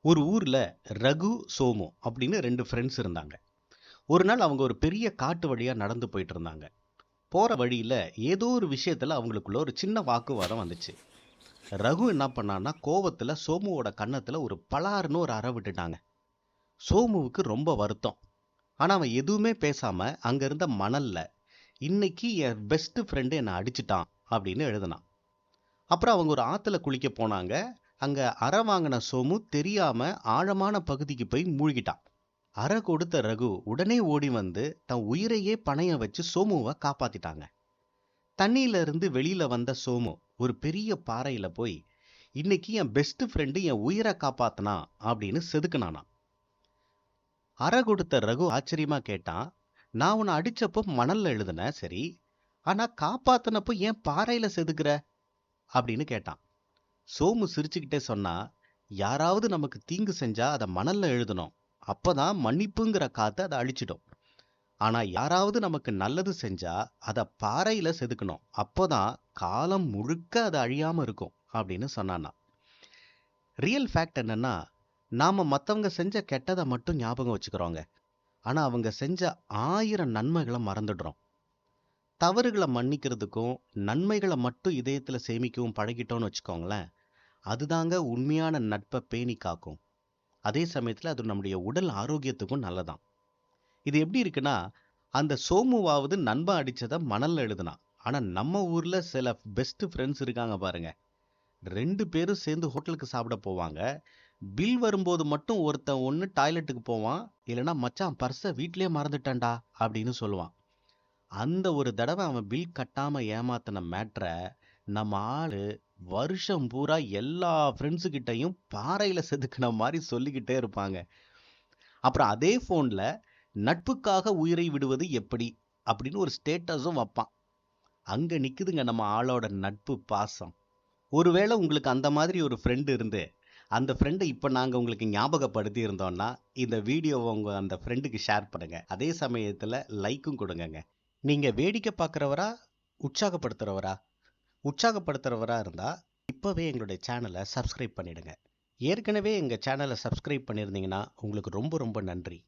ஒரு ஊர்ல ரகு, சோமு அப்படின்னு 2 ஃப்ரெண்ட்ஸ் இருந்தாங்க. ஒரு நாள் அவங்க ஒரு பெரிய காட்டு வழியா நடந்து போயிட்டு இருந்தாங்க. போற வழியில ஏதோ ஒரு விஷயத்துல அவங்களுக்குள்ள ஒரு சின்ன வாக்குவாதம் வந்துச்சு. ரகு என்ன பண்ணான்னா கோவத்துல சோமுவோட கன்னத்துல ஒரு பலார்னு ஒரு அறை விட்டுட்டாங்க. சோமுவுக்கு ரொம்ப வருத்தம். ஆனா அவன் எதுவுமே பேசாம அங்க இருந்த மணல்ல, இன்னைக்கு என் பெஸ்ட் ஃப்ரெண்டு என்னை அடிச்சிட்டான் அப்படின்னு எழுதினான். அப்புறம் அவங்க ஒரு ஆத்துல குளிக்க போனாங்க. அங்க அறை வாங்கின சோமு தெரியாம ஆழமான பகுதிக்கு போய் மூழ்கிட்டான். அறை கொடுத்த ரகு உடனே ஓடி வந்து தன் உயிரையே பணைய வச்சு சோமுவை காப்பாத்திட்டாங்க. தண்ணியில இருந்து வெளியில வந்த சோமு ஒரு பெரிய பாறையில போய், இன்னைக்கு என் பெஸ்ட் ஃப்ரெண்டு என் உயிரை காப்பாத்தினா அப்படின்னு செதுக்குனானா. அறை கொடுத்த ரகு ஆச்சரியமா கேட்டான், நான் உன்னை அடிச்சப்போ மணல்ல எழுதுன சரி, ஆனா காப்பாத்தினப்போ ஏன் பாறையில செதுக்குற அப்படின்னு கேட்டான். சோமு சிரிச்சுக்கிட்டே சொன்னா, யாராவது நமக்கு தீங்கு செஞ்சா அதை மணல்ல எழுதணும், அப்பதான் மன்னிப்புங்கிற காத்து அதை அழிச்சிடும். ஆனா யாராவது நமக்கு நல்லது செஞ்சா அதை பாறையில செதுக்கணும், அப்போதான் காலம் முழுக்க அது அழியாம இருக்கும் அப்படின்னு சொன்னானா. ரியல் ஃபேக்ட் என்னன்னா, நாம மத்தவங்க செஞ்ச கெட்டதை மட்டும் ஞாபகம் வச்சுக்கிறோங்க. ஆனா அவங்க செஞ்ச 1000 நன்மைகளை மறந்துடுறோம். தவறுகளை மன்னிக்கிறதுக்கும் நன்மைகளை மட்டும் இதயத்துல சேமிக்கவும் பழகிட்டோம்னு வச்சுக்கோங்களேன், அதுதாங்க உண்மையான நட்பை பேணி காக்கும். அதே சமயத்துல அது நம்முடைய உடல் ஆரோக்கியத்துக்கும் நல்லதான். இது எப்படி இருக்குன்னா, அந்த சோமுவாவது நண்பன் அடிச்சதை மணல்ல எழுதுனான். ஆனா நம்ம ஊர்ல சில பெஸ்ட் ஃப்ரெண்ட்ஸ் இருக்காங்க பாருங்க. 2 பேரும் சேர்ந்து ஹோட்டலுக்கு சாப்பிட போவாங்க. பில் வரும்போது மட்டும் ஒருத்தன் ஒன்று டாய்லெட்டுக்கு போவான், இல்லைன்னா மச்சான் பர்ஸை வீட்லயே மறந்துட்டேன்டா அப்படின்னு சொல்லுவான். அந்த ஒரு தடவை அவன் பில் கட்டாம ஏமாத்தின மேட்ரை நம்ம ஆளு வருஷம் பூரா எல்லா ஃப்ரெண்ட்ஸு கிட்டையும் பாறையில செதுக்கின மாதிரி சொல்லிக்கிட்டே இருப்பாங்க. அப்புறம் அதே ஃபோன்ல நட்புக்காக உயிரை விடுவது எப்படி அப்படின்னு ஒரு ஸ்டேட்டஸும் வைப்பான். அங்க நிக்குதுங்க நம்ம ஆளோட நட்பு பாசம். ஒருவேளை உங்களுக்கு அந்த மாதிரி ஒரு ஃப்ரெண்டு இருந்து அந்த ஃப்ரெண்டை இப்போ நாங்கள் உங்களுக்கு ஞாபகப்படுத்தி இருந்தோம்னா, இந்த வீடியோவை உங்கள் அந்த ஃப்ரெண்டுக்கு ஷேர் பண்ணுங்க. அதே சமயத்தில் லைக்கும் கொடுங்கங்க. நீங்கள் வேடிக்கை பார்க்குறவரா, உற்சாகப்படுத்துகிறவரா? உற்சாகப்படுத்துகிறவரா இருந்தால் இப்போவே எங்களுடைய சேனலை சப்ஸ்கிரைப் பண்ணிடுங்க. ஏற்கனவே எங்கள் சேனலை சப்ஸ்கிரைப் பண்ணியிருந்தீங்கன்னா உங்களுக்கு ரொம்ப ரொம்ப நன்றி.